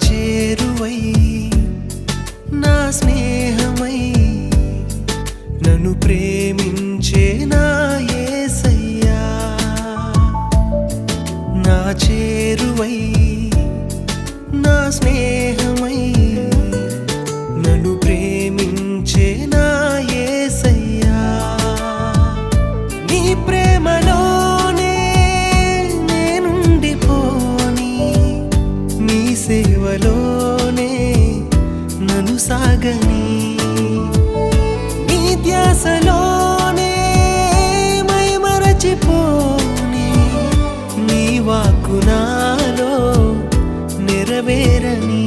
చేరువై నా స్నేహమై నన్ను ప్రేమించే నా యేసయ్యా నా చేరువై నా స్నేహమై నన్ను ప్రేమించే నా యేసయ్యా నీ ప్రేమలోనే నేనుండిపోని నీ సేవలోనే నన్ను సాగని నీ ధ్యాసలోనే మైమరచిపోని నీ వాక్కు నాలో నెరవేరని